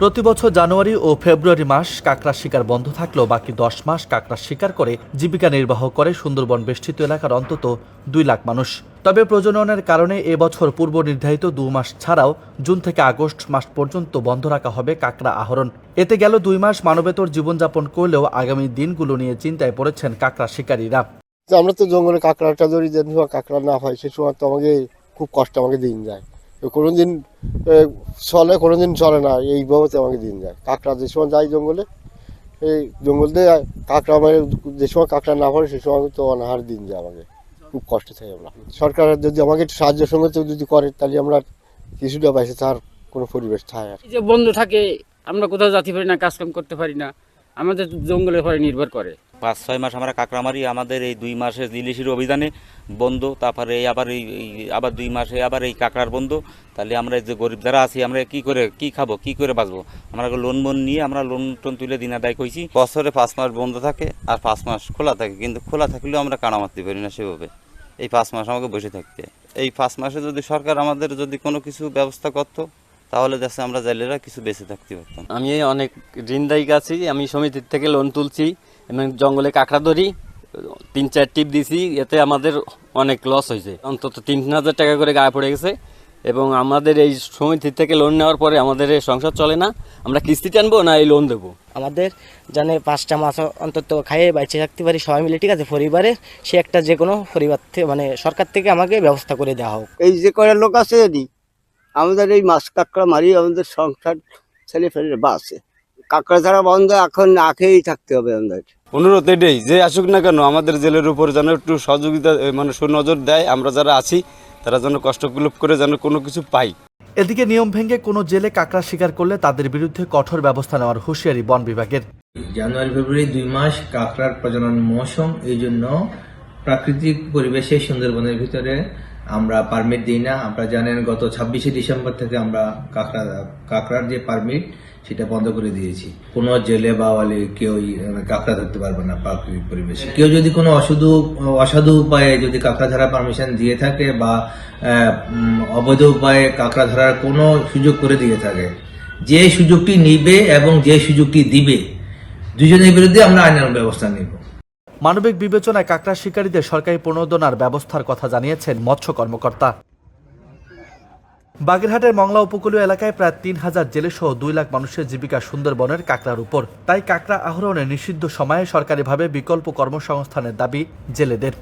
প্রতি বছর জানুয়ারি ও ফেব্রুয়ারি মাস কাঁকড়া শিকার বন্ধ থাকলেও বাকি 10 মাস কাঁকড়া শিকার করে জীবিকা নির্বাহ করে সুন্দরবন বেষ্টিত এলাকার অন্তত 2 লাখ মানুষ। তবে প্রজননের কারণে এবছর পূর্ব নির্ধারিত 2 মাস ছাড়াও জুন থেকে আগস্ট মাস পর্যন্ত বন্ধ রাখা হবে কাঁকড়া আহরণ। এতে গেল 2 মাস মানবেতর জীবনযাপন করলেও আগামী দিনগুলো নিয়ে চিন্তায় পড়েছেন কাঁকড়া শিকারীরা। আমরা তো জঙ্গলে কাঁকড়াটা ধরি, যে কাঁকড়া না হয় সে সময় তো আমাকে খুব কষ্ট, আমাকে দিন যায়। কোনোদিন চলে, কোনোদিন চলে না, এইভাবে আমাকে দিন যায়। কাঁকড়া যে সময় যাই জঙ্গলে, এই জঙ্গল দিয়ে কাঁকড়া মানে যে সময় কাঁকড়া না পড়ে সে সময় তো অনাহার দিন যায়, আমাকে খুব কষ্ট থাকে। আমরা সরকার যদি আমাকে একটু সাহায্যের সঙ্গে তো যদি করে তাহলে আমরা কিছুটা পাইছে, তার কোনো পরিবেশ থাকে আর যে বন্ধ থাকে, আমরা কোথাও যেতে পারি না, কাজকাম করতে পারি না, আমাদের জঙ্গলের পরে নির্ভর করে। 5-6 মাস আমরা কাঁকড়া মারি, আমাদের এই 2 মাসে ইলিশের অভিযানে বন্ধ, তারপরে আবার 2 মাসে আবার এই কাঁকড়ার বন্ধ। তাহলে আমরা যে গরিব যারা আছি আমরা কি খাবো, কি করে বাঁচবো? আমরা লোন নিয়ে আমরা লোন টোন তুলে দিন আদায় করছি। বছরে 5 মাস বন্ধ থাকে আর 5 মাস খোলা থাকে, কিন্তু খোলা থাকলেও আমরা কানা মারতে পারি না সেভাবে। এই 5 মাস আমাকে বসে থাকতে। এই 5 মাসে যদি সরকার আমাদের যদি কোনো কিছু ব্যবস্থা করতো তাহলে যাচ্ছে আমরা জেলেরা কিছু বেঁচে থাকতে পারতাম। আমি অনেক ঋণদায়ী আছি, আমি সমিতির থেকে লোন তুলছি এবং জঙ্গলে কাঁকড়া ধরি, 3-4 টিপ দিছি, এতে আমাদের অনেক লস হয়েছে। অন্তত 3000 টাকা করে গায়ে পড়ে গেছে এবং আমাদের এই সমিতির থেকে লোন নেওয়ার পরে আমাদের এই সংসার চলে না। আমরা কিস্তি টানবো না এই লোন দেবো। আমাদের জানে 5টা মাছ অন্তত খাইয়ে বাইচে থাকতে পারি সবাই মিলে, ঠিক আছে, পরিবারে সে একটা যে কোনো পরিবার থেকে মানে সরকার থেকে আমাকে ব্যবস্থা করে দেওয়া হোক। এই যে কয়টা লোক আছে আমাদের এই মাছ কাঁকড়া মারি, আমাদের সংসার ছেলে ফেলে বাঁচে। কাঁকড়া ছাড়া বন্ধ, এখন না খেয়েই থাকতে হবে আমাদের। অনুরোধ এটাই যে আসুক না কেন আমাদের জেলের উপর যেন একটু সহযোগিতা মানে সুনজর দেয়, আমরা যারা আছি তারা যেন কষ্টকুলপ করে যেন কোনো কিছু পাই। এদিকে নিয়ম ভেঙে কোনো জেলে কাঁকড়া শিকার করলে তাদের বিরুদ্ধে কঠোর ব্যবস্থা নেওয়ার হুঁশিয়ারি বন বিভাগের। জানুয়ারি ফেব্রুয়ারি 2 মাস কাঁকড়ার প্রজনন মৌসুম, এই জন্য প্রাকৃতিক পরিবেশে সুন্দরবনের ভিতরে আমরা পারমিট দিই না। আপনারা জানেন গত 26শে ডিসেম্বর থেকে আমরা কাঁকড়ার যে পারমিট সেটা বন্ধ করে দিয়েছি। কোনো জেলে বাওয়ালি কেউই কাঁকড়া ধরতে পারবে না প্রাকৃতিক পরিবেশে। কেউ যদি কোনো অসাধু উপায়ে যদি কাঁকড়া ধরার পারমিশন দিয়ে থাকে বা অবৈধ উপায়ে কাঁকড়া ধরার কোনো সুযোগ করে দিয়ে থাকে, যে সুযোগটি নিবে এবং যে সুযোগটি দিবে, দুজনের বিরুদ্ধে আমরা আইনানুগ ব্যবস্থা নেব। মানবিক বিবেচনায় কাঁকড়া শিকারীদের সরকারি প্রণোদনার ব্যবস্থার কথা জানিয়েছেন মৎস্য কর্মকর্তা। বাগেরহাটের মংলা উপকূলীয় এলাকায় প্রায় 3000 জেলেসহ 2 লাখ মানুষের জীবিকা সুন্দরবনের কাঁকড়ার উপর। তাই কাঁকড়া আহরণে নিষিদ্ধ সময়ে সরকারিভাবে বিকল্প কর্মসংস্থানের দাবি জেলেদের।